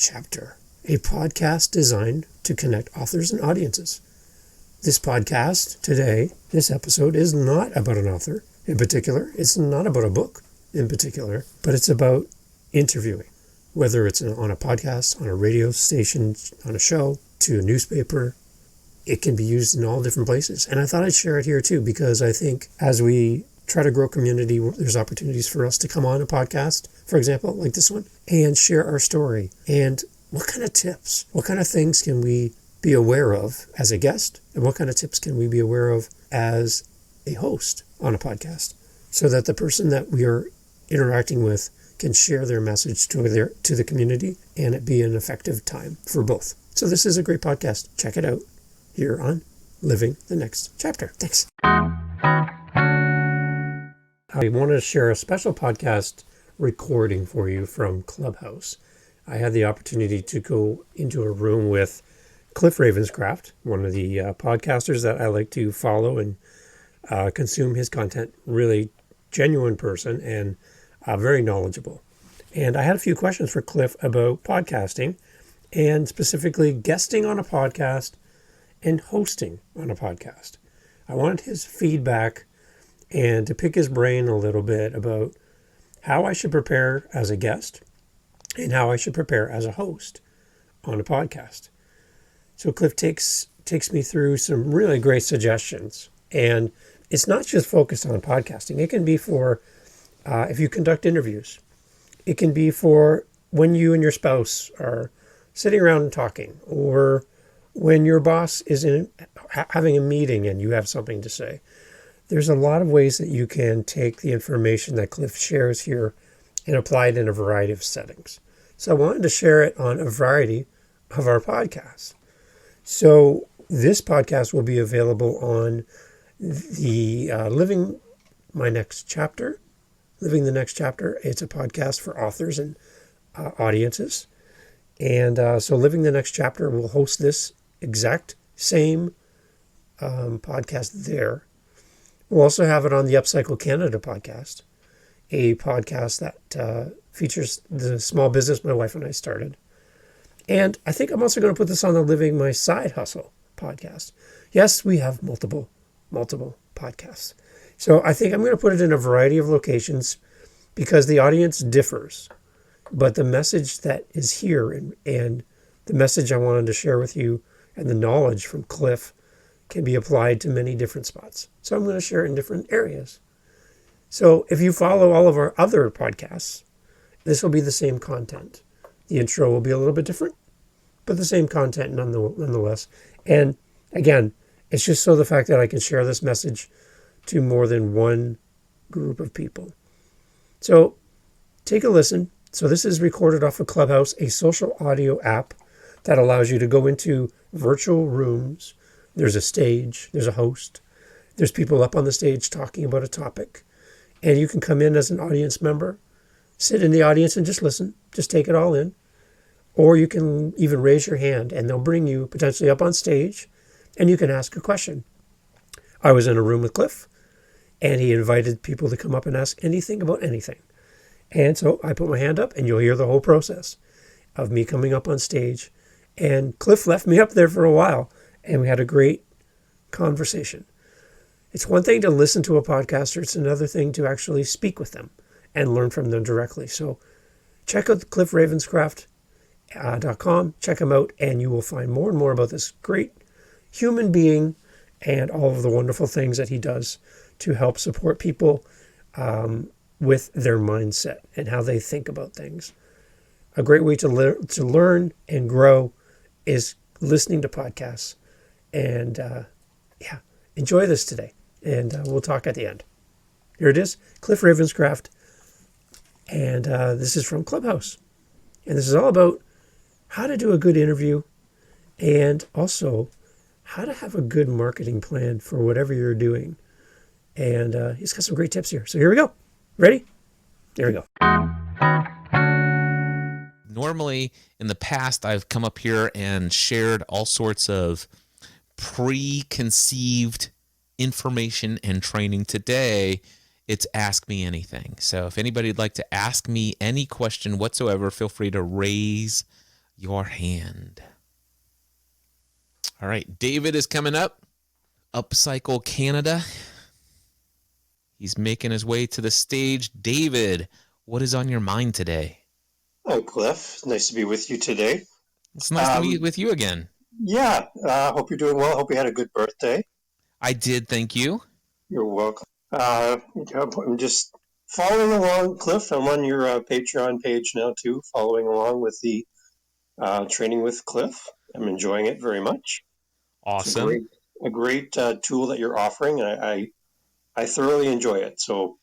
Chapter, a podcast designed to connect authors and audiences. This podcast today, this episode, is not about an author in particular. It's not about a book in particular, but it's about interviewing, whether it's on a podcast, on a radio station, on a show, to a newspaper. It can be used in all different places. And I thought I'd share it here too, because I think as we try to grow community, there's opportunities for us to come on a podcast, for example, like this one, and share our story. And what kind of tips, what kind of things can we be aware of as a guest? And what kind of tips can we be aware of as a host on a podcast, so that the person that we are interacting with can share their message to the community and it be an effective time for both. So this is a great podcast. Check it out here on Living the Next Chapter. Thanks. I want to share a special podcast recording for you from Clubhouse. I had the opportunity to go into a room with Cliff Ravenscraft, one of the podcasters that I like to follow and consume his content. Really genuine person and very knowledgeable. And I had a few questions for Cliff about podcasting, and specifically guesting on a podcast and hosting on a podcast. I wanted his feedback and to pick his brain a little bit about how I should prepare as a guest and how I should prepare as a host on a podcast. So Cliff takes me through some really great suggestions. And it's not just focused on podcasting. It can be for if you conduct interviews. It can be for when you and your spouse are sitting around and talking, or when your boss is having a meeting and you have something to say. There's a lot of ways that you can take the information that Cliff shares here and apply it in a variety of settings. So I wanted to share it on a variety of our podcasts. So this podcast will be available on the Living the Next Chapter. It's a podcast for authors and audiences. And so Living the Next Chapter will host this exact same podcast there. We'll also have it on the Upcycle Canada podcast, a podcast that features the small business my wife and I started. And I think I'm also going to put this on the Living My Side Hustle podcast. Yes, we have multiple podcasts. So I think I'm going to put it in a variety of locations because the audience differs. But the message that is here and the message I wanted to share with you and the knowledge from Cliff can be applied to many different spots. So I'm going to share it in different areas. So if you follow all of our other podcasts, this will be the same content. The intro will be a little bit different, but the same content nonetheless. And again, it's just so the fact that I can share this message to more than one group of people. So take a listen. So this is recorded off of Clubhouse, a social audio app that allows you to go into virtual rooms. There's a stage, there's a host, there's people up on the stage talking about a topic, and you can come in as an audience member, sit in the audience and just listen, just take it all in. Or you can even raise your hand and they'll bring you potentially up on stage and you can ask a question. I was in a room with Cliff and he invited people to come up and ask anything about anything. And so I put my hand up and you'll hear the whole process of me coming up on stage. And Cliff left me up there for a while and we had a great conversation. It's one thing to listen to a podcaster. It's another thing to actually speak with them and learn from them directly. So check out cliffravenscraft.com. Check him out and you will find more and more about this great human being and all of the wonderful things that he does to help support people with their mindset and how they think about things. A great way to learn and grow is listening to podcasts. And enjoy this today. And we'll talk at the end. Here it is, Cliff Ravenscraft. And this is from Clubhouse. And this is all about how to do a good interview and also how to have a good marketing plan for whatever you're doing. And he's got some great tips here. So here we go. Ready? Here we go. Normally, in the past, I've come up here and shared all sorts of preconceived information and training. Today, it's Ask Me Anything. So if anybody'd like to ask me any question whatsoever, feel free to raise your hand. All right, David is coming up. Upcycle Canada. He's making his way to the stage. David, what is on your mind today? Hi, Cliff. Nice to be with you today. It's nice to meet with you again. Yeah, hope you're doing well. Hope you had a good birthday. I did, thank you. You're welcome. I'm just following along, Cliff. I'm on your Patreon page now, too, following along with the training with Cliff. I'm enjoying it very much. Awesome. It's a great tool that you're offering, and I thoroughly enjoy it. So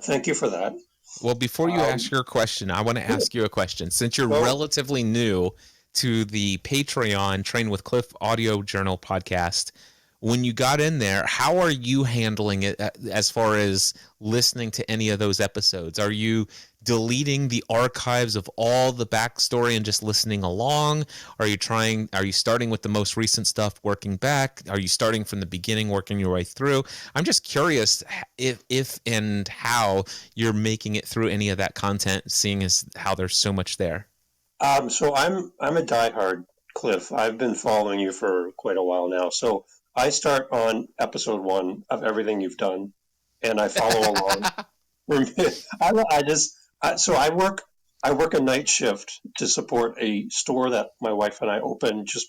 thank you for that. Well, before you ask your question, I want to ask you a question. Since you're relatively new to the Patreon Train with Cliff audio journal podcast, when you got in there, how are you handling it as far as listening to any of those episodes? Are you deleting the archives of all the backstory and just listening along? Are you starting with the most recent stuff, working back? Are you starting from the beginning, working your way through? I'm just curious if and how you're making it through any of that content, seeing as how there's so much there. So I'm a diehard, Cliff. I've been following you for quite a while now. So I start on episode 1 of everything you've done, and I follow along. I work a night shift to support a store that my wife and I opened just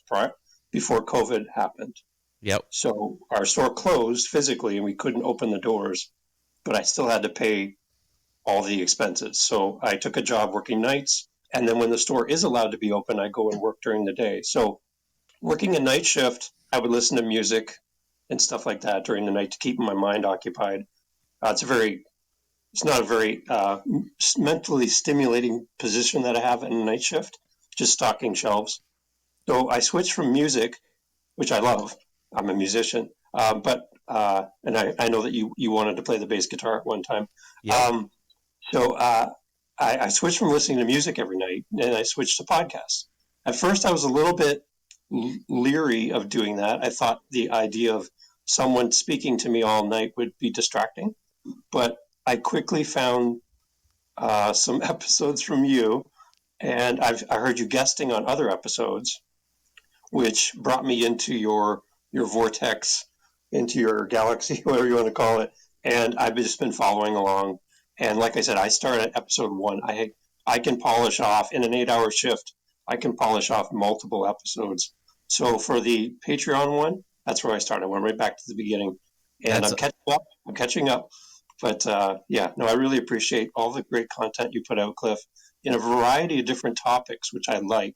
before COVID happened. Yep. So our store closed physically, and we couldn't open the doors, but I still had to pay all the expenses. So I took a job working nights, and then when the store is allowed to be open, I go and work during the day. So working a night shift, I would listen to music and stuff like that during the night to keep my mind occupied. It's not a very mentally stimulating position that I have in a night shift, just stocking shelves. So I switched from music, which I love. I'm a musician, and I know that you wanted to play the bass guitar at one time. Yep. I switched from listening to music every night, and I switched to podcasts. At first, I was a little bit leery of doing that. I thought the idea of someone speaking to me all night would be distracting, but I quickly found some episodes from you, and I heard you guesting on other episodes, which brought me into your vortex, into your galaxy, whatever you want to call it. And I've just been following along. And like I said, I started at episode 1. I can polish off in an 8-hour shift. I can polish off multiple episodes. So for the Patreon one, that's where I started. I went right back to the beginning, and I'm catching up. But I really appreciate all the great content you put out, Cliff, in a variety of different topics, which I like.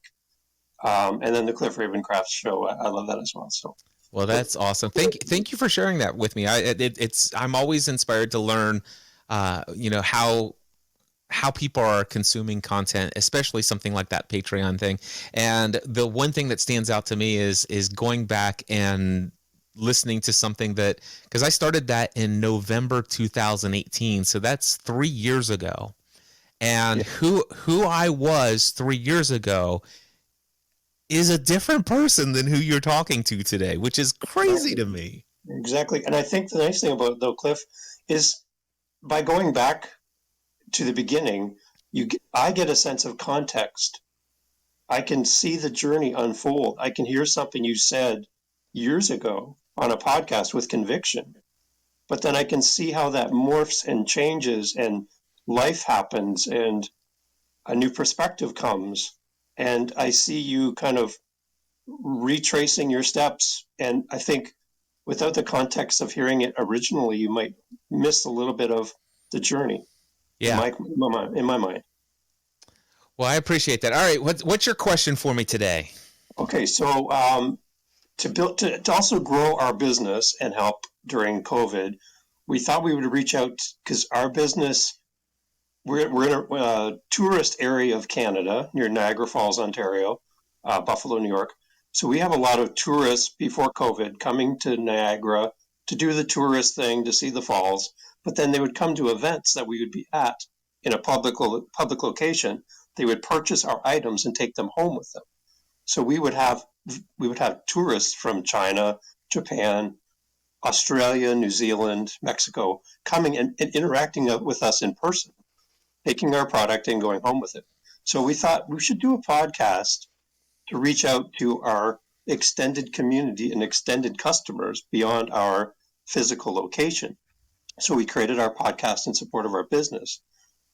And then the Cliff Ravenscraft show, I love that as well. So. Well, that's awesome. Thank you for sharing that with me. I'm always inspired to learn, how people are consuming content, especially something like that Patreon thing. And the one thing that stands out to me is going back and listening to something that, because I started that in November 2018, so that's 3 years ago. And who I was 3 years ago is a different person than who you're talking to today, which is crazy to me. Exactly. And I think the nice thing about it, though, Cliff, is by going back to the beginning, I get a sense of context. I can see the journey unfold. I can hear something you said years ago on a podcast with conviction, but then I can see how that morphs and changes, and life happens, and a new perspective comes. And I see you kind of retracing your steps. And I think without the context of hearing it originally, you might miss a little bit of the journey. Yeah. In my mind. Well, I appreciate that. All right. What's your question for me today? Okay. So, to also grow our business and help during COVID, we thought we would reach out because our business, we're in a tourist area of Canada near Niagara Falls, Ontario, Buffalo, New York. So we have a lot of tourists before COVID coming to Niagara to do the tourist thing, to see the falls, but then they would come to events that we would be at in a public location. They would purchase our items and take them home with them. So we would have tourists from China, Japan, Australia, New Zealand, Mexico coming and interacting with us in person, taking our product and going home with it. So we thought we should do a podcast to reach out to our extended community and extended customers beyond our physical location. So we created our podcast in support of our business.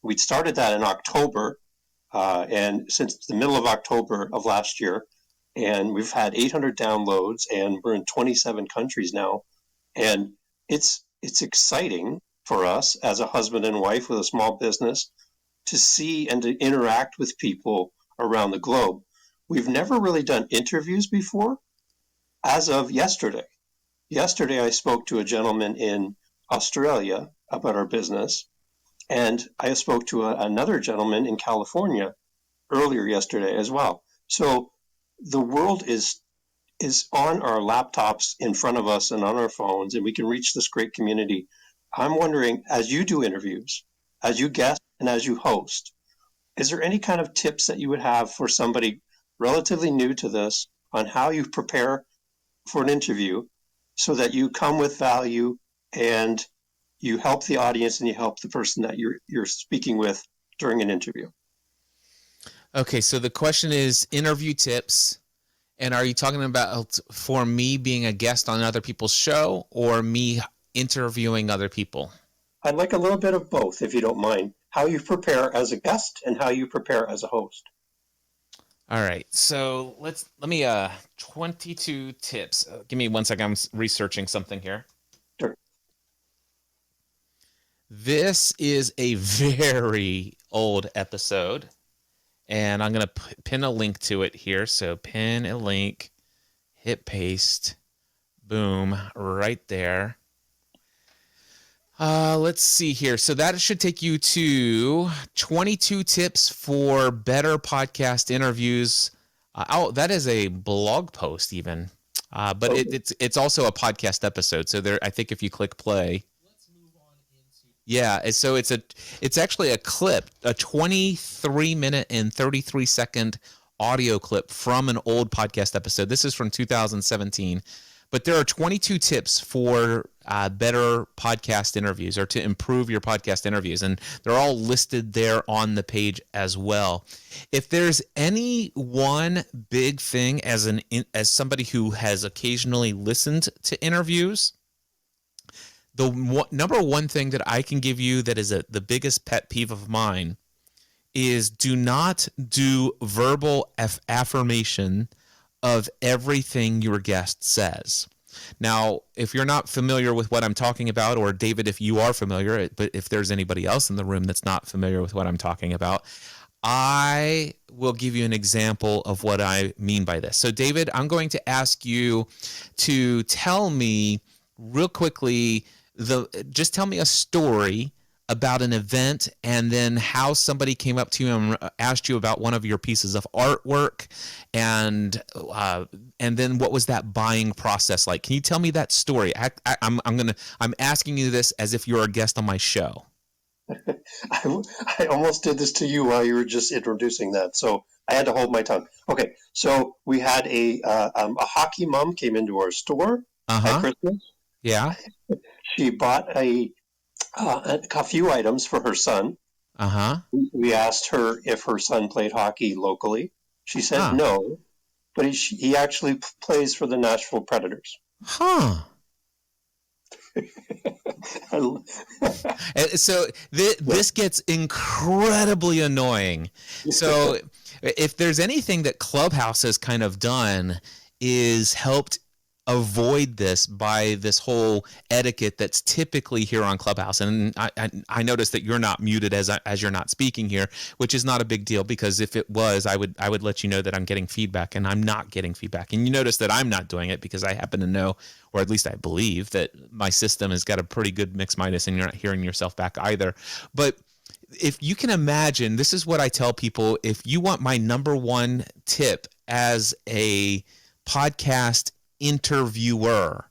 We started that in October, and since the middle of October of last year, and we've had 800 downloads, and we're in 27 countries now. And it's exciting for us as a husband and wife with a small business to see and to interact with people around the globe. We've never really done interviews before. As of yesterday, I spoke to a gentleman in Australia about our business, and I spoke to another gentleman in California earlier yesterday as well. So the world is on our laptops in front of us and on our phones, and we can reach this great community. I'm wondering, as you do interviews, as you guest and as you host, is there any kind of tips that you would have for somebody relatively new to this on how you prepare for an interview so that you come with value and you help the audience and you help the person that you're speaking with during an interview? Okay, so the question is interview tips. And are you talking about for me being a guest on other people's show or me interviewing other people? I'd like a little bit of both, if you don't mind. How you prepare as a guest and how you prepare as a host. All right. So let me 22 tips. Give me 1 second. I'm researching something here. Sure. This is a very old episode. And I'm going to pin a link to it here. So pin a link, hit paste, boom, right there. Let's see here. So that should take you to 22 tips for better podcast interviews. That is a blog post even. But okay. It's also a podcast episode. So there, I think if you click play. Yeah, so it's actually a clip, a 23-minute and 33-second audio clip from an old podcast episode. This is from 2017, but there are 22 tips for better podcast interviews or to improve your podcast interviews, and they're all listed there on the page as well. If there's any one big thing as somebody who has occasionally listened to interviews, the number one thing that I can give you that is the biggest pet peeve of mine is do not do verbal affirmation of everything your guest says. Now, if you're not familiar with what I'm talking about, or David, if you are familiar, but if there's anybody else in the room that's not familiar with what I'm talking about, I will give you an example of what I mean by this. So, David, I'm going to ask you to tell me real quickly, just tell me a story about an event and then how somebody came up to you and asked you about one of your pieces of artwork, and then what was that buying process like? Can you tell me that story? I'm asking you this as if you're a guest on my show. I almost did this to you while you were just introducing that, so I had to hold my tongue. Okay, so we had a hockey mom came into our store at Christmas. Yeah. She bought a few items for her son. We asked her if her son played hockey locally. She said no, but he actually plays for the Nashville Predators. So this gets incredibly annoying. So if there's anything that Clubhouse has kind of done is helped avoid this by this whole etiquette that's typically here on Clubhouse. And I noticed that you're not muted as you're not speaking here, which is not a big deal, because if it was, I would let you know that I'm getting feedback, and I'm not getting feedback. And you notice that I'm not doing it because I happen to know, or at least I believe, that my system has got a pretty good mix minus and you're not hearing yourself back either. But if you can imagine, this is what I tell people: if you want my number one tip as a podcast interviewer,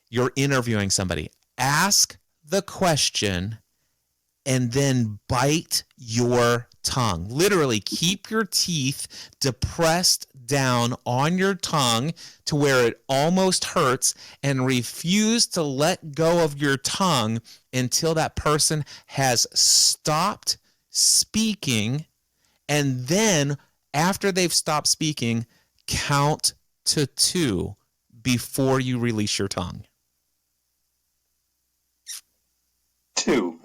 you're interviewing somebody, ask the question and then bite your tongue. Literally keep your teeth depressed down on your tongue to where it almost hurts, and refuse to let go of your tongue until that person has stopped speaking. And then after they've stopped speaking, count to 2 before you release your tongue. 2.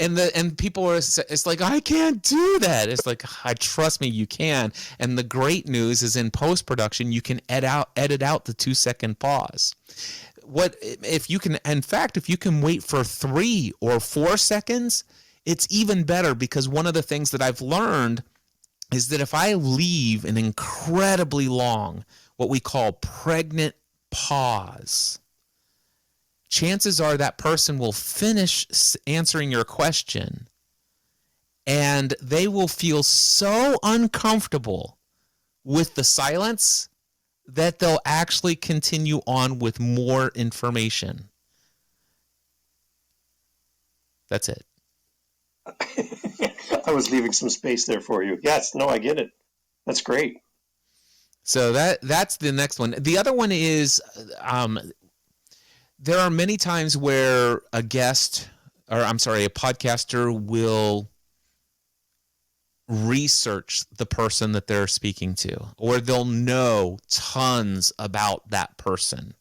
and people are, it's like, I can't do that. It's like, trust me, you can. And the great news is in post-production, you can edit out the 2-second pause. What if you can, in fact, if you can wait for 3 or 4 seconds, it's even better, because one of the things that I've learned is that if I leave an incredibly long, what we call pregnant pause, chances are that person will finish answering your question and they will feel so uncomfortable with the silence that they'll actually continue on with more information. That's it. I was leaving some space there for you. Yes, no, I get it. That's great. So that's the next one. The other one is, there are many times where a podcaster will research the person that they're speaking to, or they'll know tons about that person.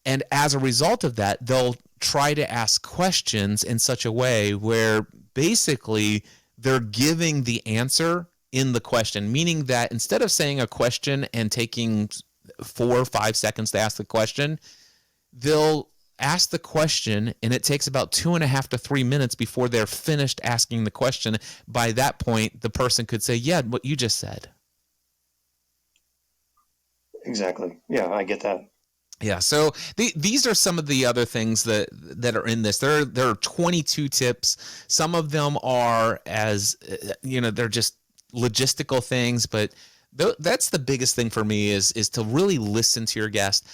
And as a result of that, they'll try to ask questions in such a way where basically they're giving the answer in the question, meaning that instead of saying a question and taking 4 or 5 seconds to ask the question, they'll ask the question and it takes about 2.5 to 3 minutes before they're finished asking the question. By that point, the person could say, yeah, what you just said. Exactly. Yeah, I get that. Yeah, so these are some of the other things that are in this. There are 22 tips. Some of them are, as they're just logistical things, but that's the biggest thing for me is to really listen to your guest.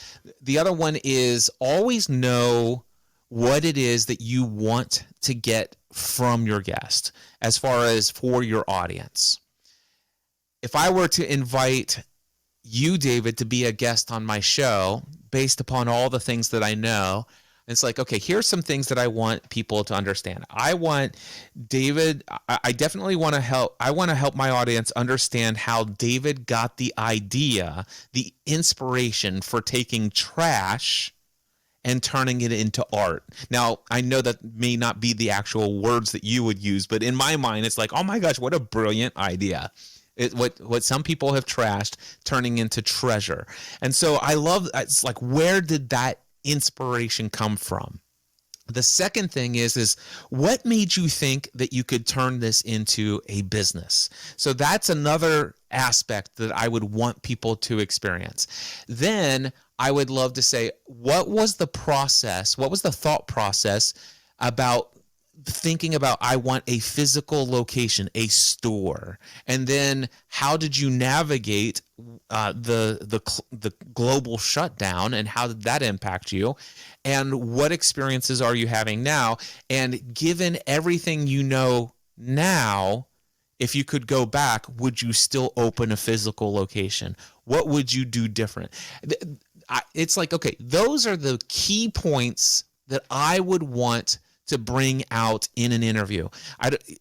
The other one is always know what it is that you want to get from your guest as far as for your audience. If I were to invite you, David, to be a guest on my show based upon all the things that I know, it's like, okay, here's some things that I want people to understand. I want David, I definitely want to help. I want to help my audience understand how David got the idea, the inspiration for taking trash and turning it into art. Now, I know that may not be the actual words that you would use, but in my mind, it's like, oh my gosh, what a brilliant idea. What some people have trashed turning into treasure. And so I love, it's like, where did that inspiration come from? The second thing is what made you think that you could turn this into a business? So that's another aspect that I would want people to experience. Then I would love to say, what was the process? What was the thought process about thinking about, I want a physical location, a store, and then how did you navigate the global shutdown, and how did that impact you, and what experiences are you having now? And given everything you know now, if you could go back, would you still open a physical location? What would you do different? It's like, okay, those are the key points that I would want to bring out in an interview.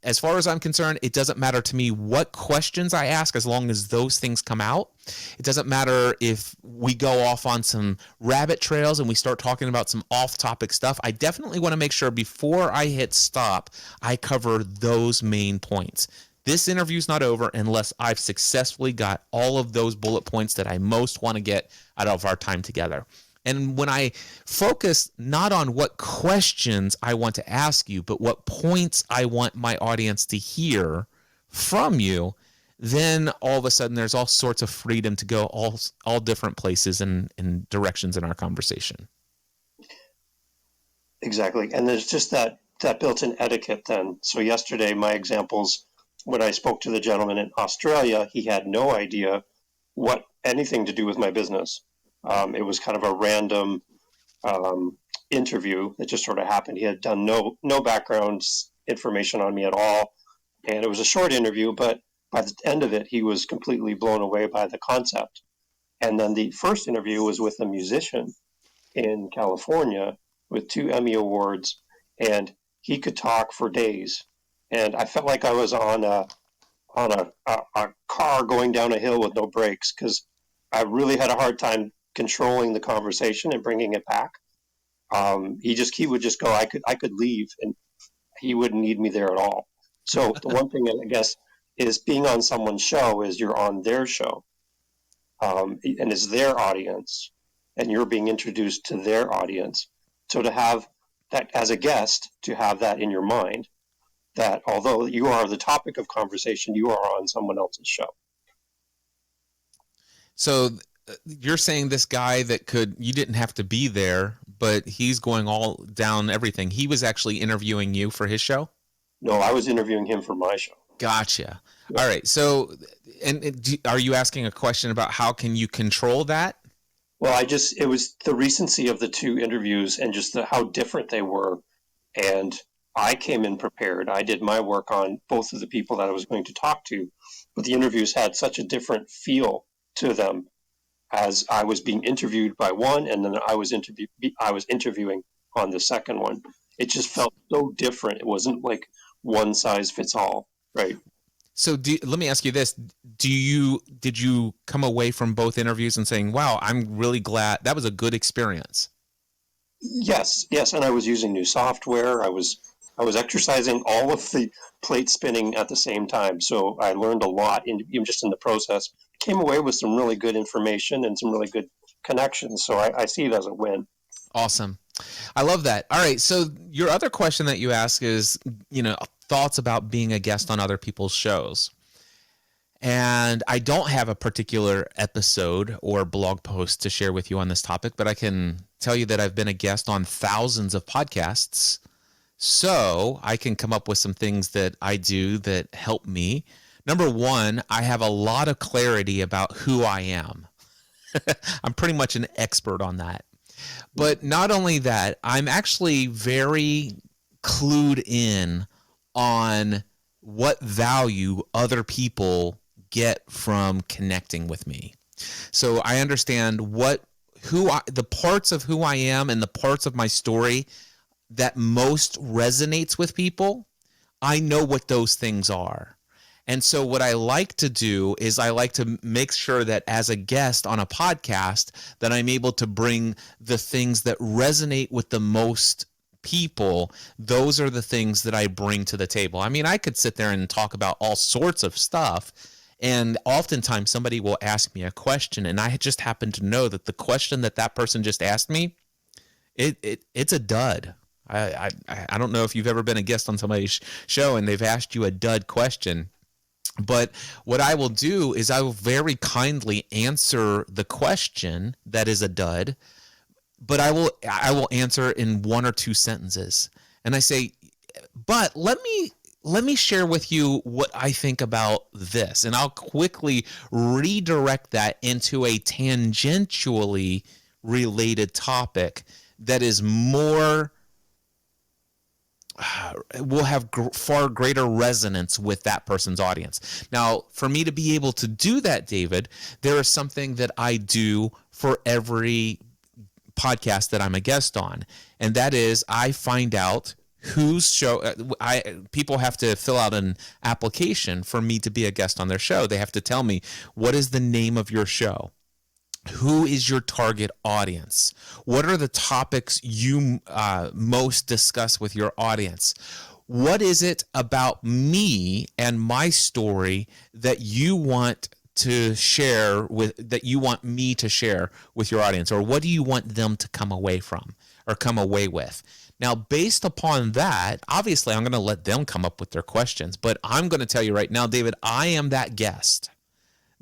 As far as I'm concerned, it doesn't matter to me what questions I ask as long as those things come out. It doesn't matter if we go off on some rabbit trails and we start talking about some off-topic stuff. I definitely want to make sure before I hit stop, I cover those main points. This interview's not over unless I've successfully got all of those bullet points that I most want to get out of our time together. And when I focus not on what questions I want to ask you, but what points I want my audience to hear from you, then all of a sudden there's all sorts of freedom to go all different places and directions in our conversation. Exactly. And there's just that built-in etiquette then. So yesterday, my examples, when I spoke to the gentleman in Australia, he had no idea what anything to do with my business. It was kind of a random interview that just sort of happened. He had done no background information on me at all. And it was a short interview, but by the end of it, he was completely blown away by the concept. And then the first interview was with a musician in California with 2 Emmy Awards, and he could talk for days. And I felt like I was on a on a car going down a hill with no brakes, because I really had a hard time controlling the conversation and bringing it back. He would just go, I could leave, and he wouldn't need me there at all. So the one thing, I guess, is being on someone's show is you're on their show, and it's their audience, and you're being introduced to their audience. So to have that as a guest, to have that in your mind, that although you are the topic of conversation, you are on someone else's show. So you're saying this guy you didn't have to be there, but he's going all down everything. He was actually interviewing you for his show? No, I was interviewing him for my show. Gotcha. Yeah. All right. So, are you asking a question about how can you control that? Well, it was the recency of the two interviews and just how different they were. And I came in prepared. I did my work on both of the people that I was going to talk to, but the interviews had such a different feel to them, as I was being interviewed by one, and then I was interviewing on the second one. It just felt so different. It wasn't like one size fits all, right? So let me ask you this. Did you come away from both interviews and saying, wow, I'm really glad that was a good experience? Yes. And I was using new software. I was exercising all of the plate spinning at the same time. So I learned a lot even just in the process. Came away with some really good information and some really good connections. So I see it as a win. Awesome. I love that. All right. So your other question that you ask is, thoughts about being a guest on other people's shows. And I don't have a particular episode or blog post to share with you on this topic, but I can tell you that I've been a guest on thousands of podcasts. So I can come up with some things that I do that help me. Number one, I have a lot of clarity about who I am. I'm pretty much an expert on that. But not only that, I'm actually very clued in on what value other people get from connecting with me. So I understand the parts of who I am and the parts of my story that most resonates with people. I know what those things are. And so what I like to do is I like to make sure that as a guest on a podcast that I'm able to bring the things that resonate with the most people. Those are the things that I bring to the table. I mean, I could sit there and talk about all sorts of stuff, and oftentimes somebody will ask me a question, and I just happen to know that the question that person just asked me, it's a dud. I don't know if you've ever been a guest on somebody's show and they've asked you a dud question. But what I will do is I will very kindly answer the question that is a dud, but I will answer in one or two sentences. And I say, but let me share with you what I think about this. And I'll quickly redirect that into a tangentially related topic that is more will have far greater resonance with that person's audience. Now, for me to be able to do that, David, there is something that I do for every podcast that I'm a guest on, and that is I find out whose show people have to fill out an application for me to be a guest on their show. They have to tell me, what is the name of your show? Who is your target audience? What are the topics you most discuss with your audience? What is it about me and my story that you want to share that you want me to share with your audience? Or what do you want them to come away from or come away with? Now, based upon that, obviously I'm going to let them come up with their questions, but I'm going to tell you right now, David, I am that guest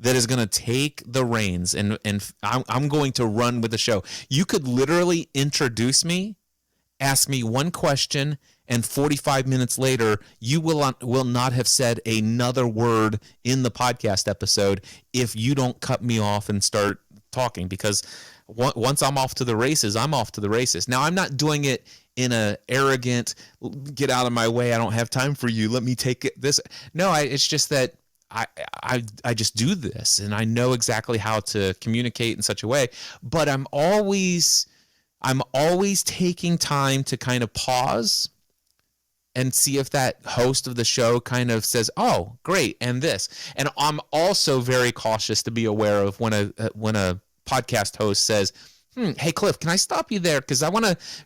that is going to take the reins, and I'm going to run with the show. You could literally introduce me, ask me one question, and 45 minutes later, you will not have said another word in the podcast episode if you don't cut me off and start talking, because once I'm off to the races, I'm off to the races. Now, I'm not doing it in a arrogant, get out of my way, I don't have time for you, let me take this. No, it's just that I just do this, and I know exactly how to communicate in such a way, but I'm always taking time to kind of pause and see if that host of the show kind of says, "Oh, great," and this. And I'm also very cautious to be aware of when a podcast host says, "Hey Cliff, can I stop you there? Because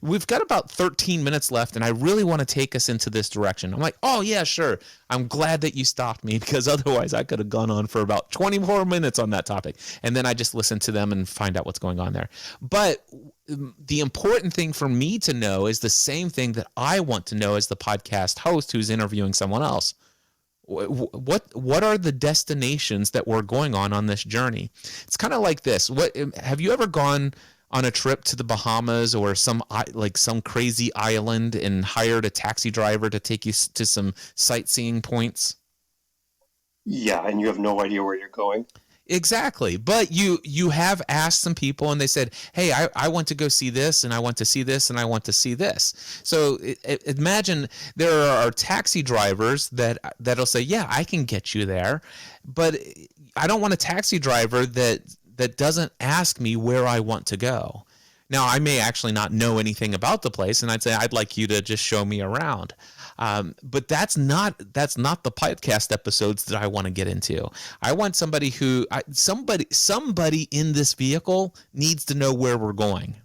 we've got about 13 minutes left and I really want to take us into this direction." I'm like, "Oh yeah, sure. I'm glad that you stopped me, because otherwise I could have gone on for about 20 more minutes on that topic." And then I just listen to them and find out what's going on there. But the important thing for me to know is the same thing that I want to know as the podcast host who's interviewing someone else. What are the destinations that we're going on this journey? It's kind of like this. Have you ever gone on a trip to the Bahamas or some crazy island and hired a taxi driver to take you to some sightseeing points? Yeah, and you have no idea where you're going. Exactly. But you have asked some people and they said, "Hey, I want to go see this, and I want to see this, and I want to see this." So imagine there are taxi drivers that'll say, "Yeah, I can get you there." But I don't want a taxi driver that doesn't ask me where I want to go. Now, I may actually not know anything about the place, and I'd say, "I'd like you to just show me around." But that's not the podcast episodes that I want to get into. I want somebody in this vehicle needs to know where we're going,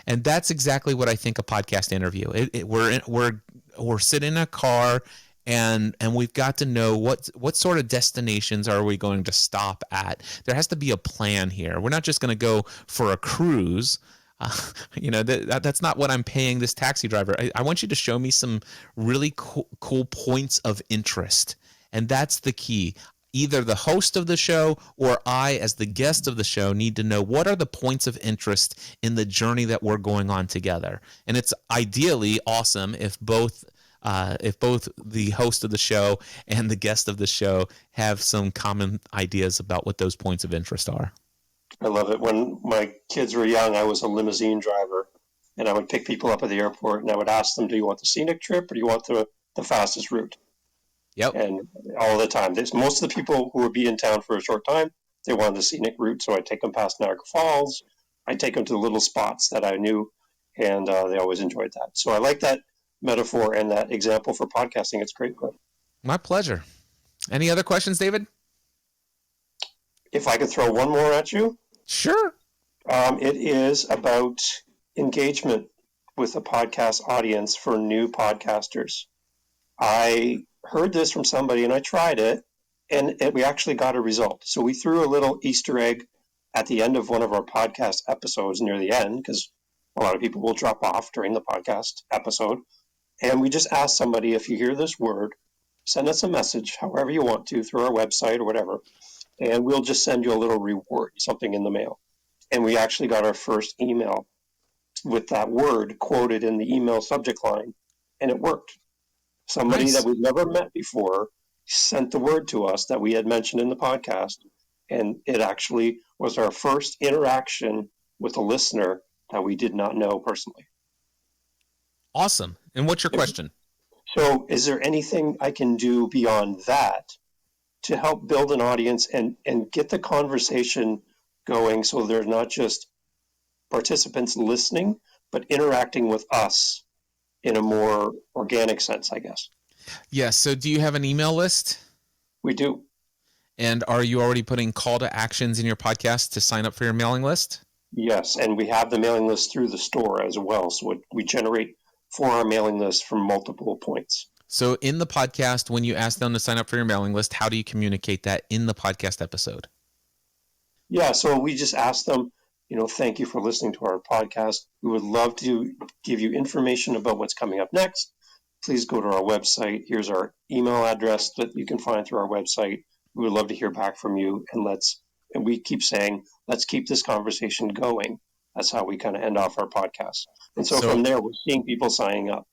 and that's exactly what I think a podcast interview. We're sitting in a car, and we've got to know what sort of destinations are we going to stop at. There has to be a plan here. We're not just going to go for a cruise. That's not what I'm paying this taxi driver. I want you to show me some really cool points of interest. And that's the key. Either the host of the show or I, as the guest of the show, need to know what are the points of interest in the journey that we're going on together. And it's ideally awesome if both the host of the show and the guest of the show have some common ideas about what those points of interest are. I love it. When my kids were young, I was a limousine driver, and I would pick people up at the airport, and I would ask them, "Do you want the scenic trip or do you want the fastest route?" Yep. And all the time, most of the people who would be in town for a short time, they wanted the scenic route, so I'd take them past Niagara Falls. I'd take them to the little spots that I knew, and they always enjoyed that. So I like that metaphor and that example for podcasting. It's great. My pleasure. Any other questions, David? If I could throw one more at you. Sure. It is about engagement with a podcast audience for new podcasters. I heard this from somebody and I tried it, and we actually got a result. So we threw a little Easter egg at the end of one of our podcast episodes near the end, because a lot of people will drop off during the podcast episode. And we just asked somebody, if you hear this word, send us a message, however you want to, through our website or whatever, and we'll just send you a little reward, something in the mail. And we actually got our first email with that word quoted in the email subject line, and it worked. Somebody Nice. that we've never met before sent the word to us that we had mentioned in the podcast, and it actually was our first interaction with a listener that we did not know personally. Awesome. And what's your question? So is there anything I can do beyond that to help build an audience and get the conversation going, so they're not just participants listening, but interacting with us in a more organic sense, I guess? Yes. So do you have an email list? We do. And are you already putting call to actions in your podcast to sign up for your mailing list? Yes, and we have the mailing list through the store as well. So we generate for our mailing list from multiple points. So in the podcast, when you ask them to sign up for your mailing list, how do you communicate that in the podcast episode? Yeah, so we just ask them, thank you for listening to our podcast. We would love to give you information about what's coming up next. Please go to our website. Here's our email address that you can find through our website. We would love to hear back from you. And we keep saying, let's keep this conversation going. That's how we kind of end off our podcast. And so from there, we're seeing people signing up.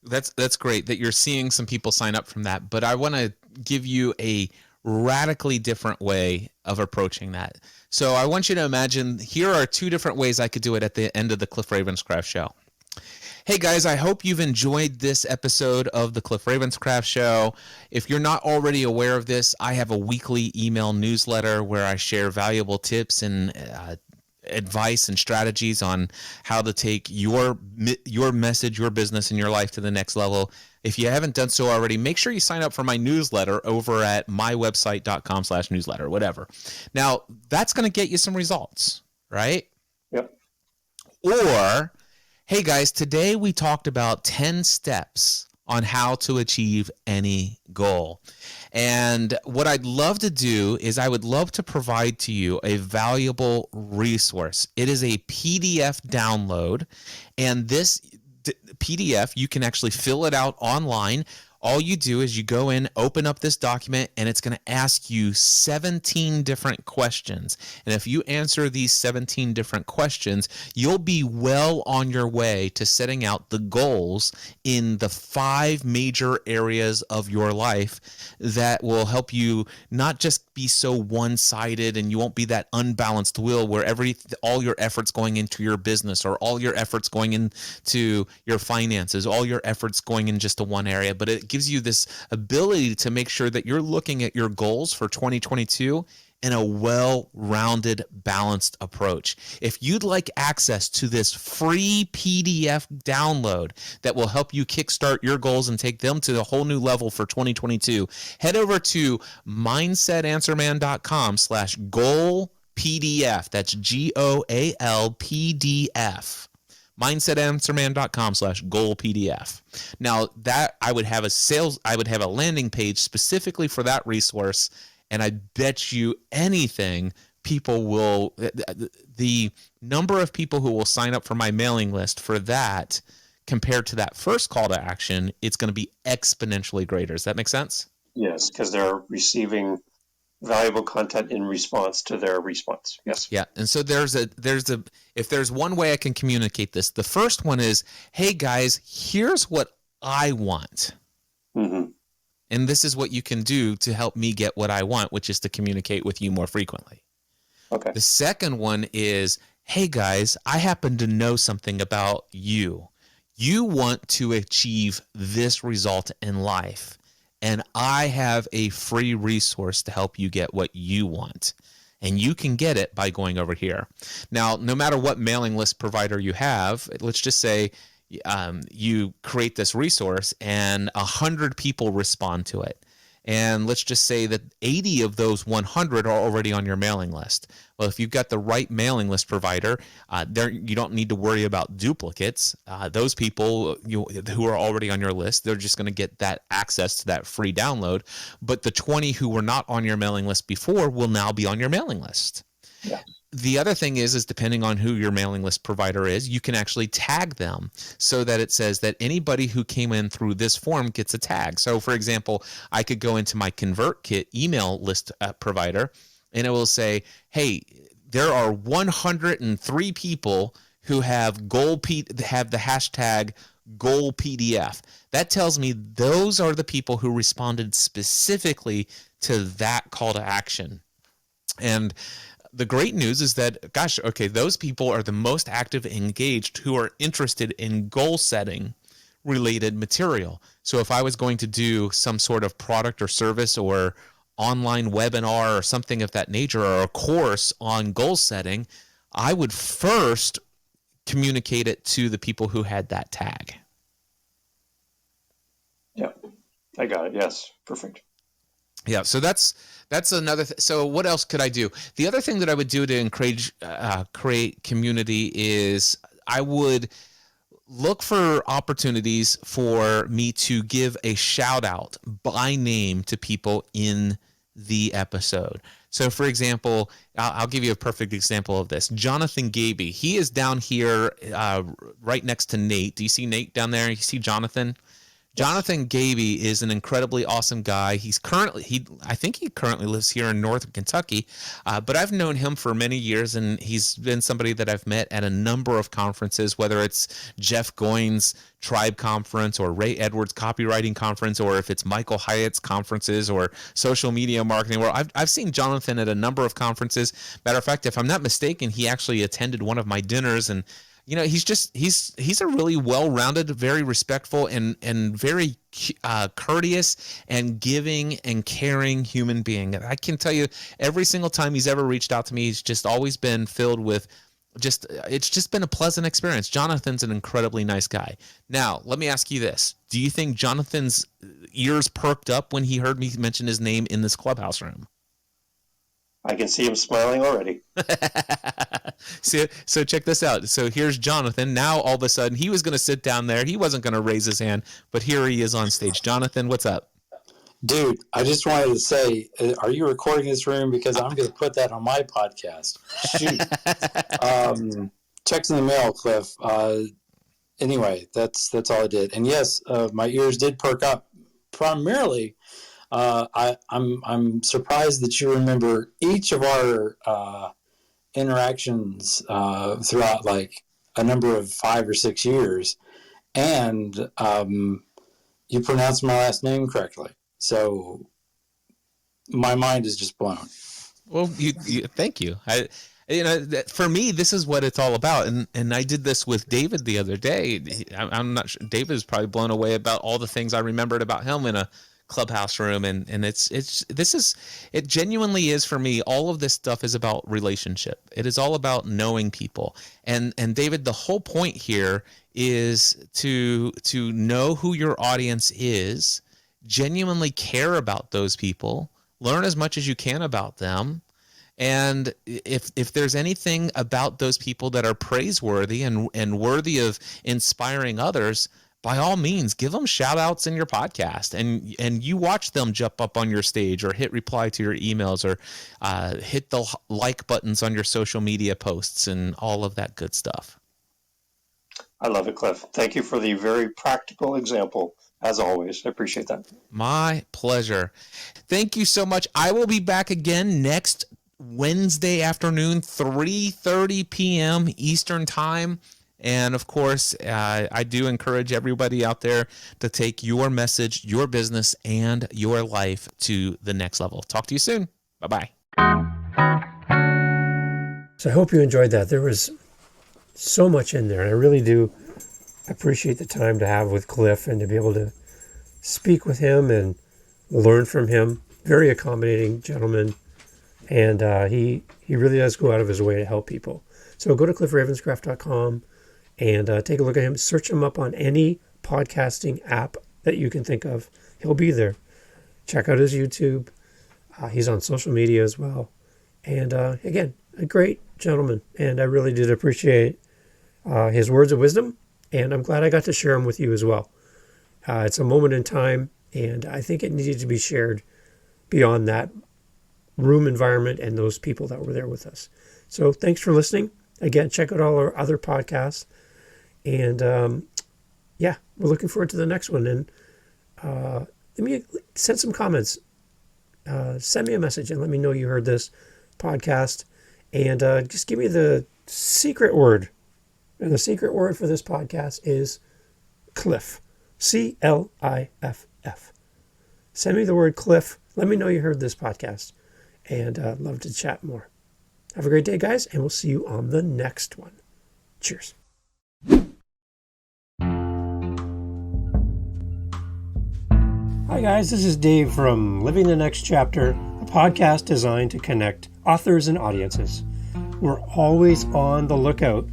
That's great that you're seeing some people sign up from that. But I want to give you a radically different way of approaching that. So I want you to imagine, here are two different ways I could do it at the end of the Cliff Ravenscraft show. Hey guys, I hope you've enjoyed this episode of the Cliff Ravenscraft show. If you're not already aware of this, I have a weekly email newsletter where I share valuable tips and advice and strategies on how to take your message, your business, and your life to the next level. If you haven't done so already, make sure you sign up for my newsletter over at mywebsite.com/newsletter, whatever. Now, that's going to get you some results, right? Yep. Or, hey guys, today we talked about 10 steps on how to achieve any goal. And what I'd love to do is I would love to provide to you a valuable resource. It is a PDF download, and this PDF, you can actually fill it out online. All you do is you go in, open up this document, and it's going to ask you 17 different questions. And if you answer these 17 different questions, you'll be well on your way to setting out the goals in the 5 major areas of your life that will help you not just be so one-sided, and you won't be that unbalanced wheel where all your efforts going into your business, or all your efforts going into your finances, all your efforts going in just to one area, but it gives you this ability to make sure that you're looking at your goals for 2022 in a well-rounded, balanced approach. If you'd like access to this free PDF download that will help you kickstart your goals and take them to a whole new level for 2022, head over to mindsetanswerman.com/goal PDF. That's GOAL PDF. mindsetanswerman.com/goal PDF. Now that I would have a landing page specifically for that resource, and I bet you anything people will, the number of people who will sign up for my mailing list for that compared to that first call to action, it's going to be exponentially greater. Does that make sense? Yes, because they're receiving valuable content in response to their response. Yes. Yeah. And so if there's one way I can communicate this, the first one is, hey guys, here's what I want. Mm-hmm. And this is what you can do to help me get what I want, which is to communicate with you more frequently. Okay. The second one is, hey guys, I happen to know something about you. You want to achieve this result in life, and I have a free resource to help you get what you want. And you can get it by going over here. Now, no matter what mailing list provider you have, let's just say you create this resource and 100 people respond to it. And let's just say that 80 of those 100 are already on your mailing list. Well, if you've got the right mailing list provider, you don't need to worry about duplicates. Those people who are already on your list, they're just going to get that access to that free download. But the 20 who were not on your mailing list before will now be on your mailing list. Yeah. The other thing is depending on who your mailing list provider is, you can actually tag them so that it says that anybody who came in through this form gets a tag. So, for example, I could go into my ConvertKit email list provider, and it will say, hey, there are 103 people who have have the hashtag goal PDF. That tells me those are the people who responded specifically to that call to action. And the great news is that, gosh, okay, those people are the most active and engaged who are interested in goal setting related material. So if I was going to do some sort of product or service or online webinar or something of that nature, or a course on goal setting, I would first communicate it to the people who had that tag. Yeah, I got it. Yes, perfect. Yeah, so that's another. So what else could I do? The other thing that I would do to encourage create community is I would look for opportunities for me to give a shout out by name to people in the episode. So, for example, I'll give you a perfect example of this. Jonathan Gaby, he is down here right next to Nate. Do you see Nate down there? You see Jonathan? Jonathan Gaby is an incredibly awesome guy. I think he currently lives here in Northern Kentucky, but I've known him for many years, and he's been somebody that I've met at a number of conferences, whether it's Jeff Goins' Tribe Conference or Ray Edwards' Copywriting Conference, or if it's Michael Hyatt's conferences or social media marketing. Well, I've seen Jonathan at a number of conferences. Matter of fact, if I'm not mistaken, he actually attended one of my dinners, and he's a really well-rounded, very respectful, and very courteous and giving and caring human being. I can tell you, every single time he's ever reached out to me, he's just always been filled with it's just been a pleasant experience. Jonathan's an incredibly nice guy. Now, let me ask you this. Do you think Jonathan's ears perked up when he heard me mention his name in this Clubhouse room? I can see him smiling already. So check this out. So here's Jonathan. Now, all of a sudden, he was going to sit down there. He wasn't going to raise his hand, but here he is on stage. Jonathan, what's up? Dude, I just wanted to say, are you recording this room? Because I'm going to put that on my podcast. Shoot. Checks in the mail, Cliff. Anyway, that's all I did. And yes, my ears did perk up. Primarily, I'm surprised that you remember each of our interactions throughout like a number of 5 or 6 years, and you pronounced my last name correctly. So my mind is just blown. Well, you thank you. For me, this is what it's all about. And I did this with David the other day. I'm not sure. David is probably blown away about all the things I remembered about him in a Clubhouse room. And it genuinely is for me. All of this stuff is about relationship. It is all about knowing people. And David, the whole point here is to know who your audience is, genuinely care about those people, learn as much as you can about them. And if there's anything about those people that are praiseworthy and worthy of inspiring others, by all means, give them shout outs in your podcast, and you watch them jump up on your stage or hit reply to your emails or hit the like buttons on your social media posts and all of that good stuff. I love it, Cliff. Thank you for the very practical example. As always, I appreciate that. My pleasure. Thank you so much. I will be back again next Wednesday afternoon, 3:30 p.m. Eastern Time. And of course, I do encourage everybody out there to take your message, your business, and your life to the next level. Talk to you soon. Bye-bye. So I hope you enjoyed that. There was so much in there. And I really do appreciate the time to have with Cliff and to be able to speak with him and learn from him. Very accommodating gentleman. And he really does go out of his way to help people. So go to cliffravenscraft.com and take a look at him. Search him up on any podcasting app that you can think of. He'll be there. Check out his YouTube. He's on social media as well. And again, a great gentleman. And I really did appreciate his words of wisdom. And I'm glad I got to share them with you as well. It's a moment in time, and I think it needed to be shared beyond that room environment and those people that were there with us. So thanks for listening. Again, check out all our other podcasts. And we're looking forward to the next one. And let me send some comments. Send me a message and let me know you heard this podcast. And just give me the secret word. And the secret word for this podcast is Cliff. CLIFF. Send me the word Cliff. Let me know you heard this podcast. And I'd love to chat more. Have a great day, guys, and we'll see you on the next one. Cheers. Hi, guys. This is Dave from Living the Next Chapter, a podcast designed to connect authors and audiences. We're always on the lookout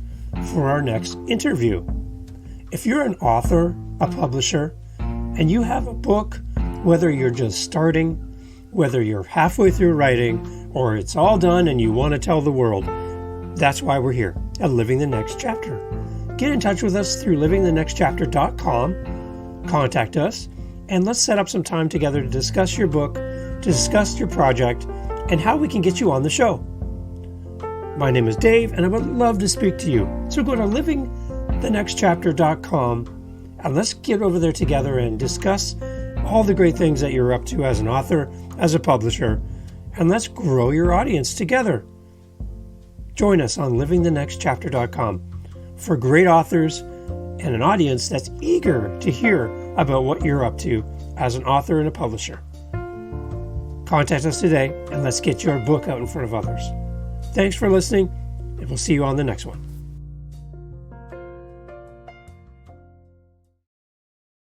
for our next interview. If you're an author, a publisher, and you have a book, whether you're just starting, whether you're halfway through writing, or it's all done and you want to tell the world, that's why we're here at Living the Next Chapter. Get in touch with us through livingthenextchapter.com, contact us, and let's set up some time together to discuss your book, to discuss your project, and how we can get you on the show. My name is Dave, and I would love to speak to you. So go to livingthenextchapter.com, and let's get over there together and discuss all the great things that you're up to as an author, as a publisher, and let's grow your audience together. Join us on livingthenextchapter.com for great authors and an audience that's eager to hear about what you're up to as an author and a publisher. Contact us today, and let's get your book out in front of others. Thanks for listening, and we'll see you on the next one.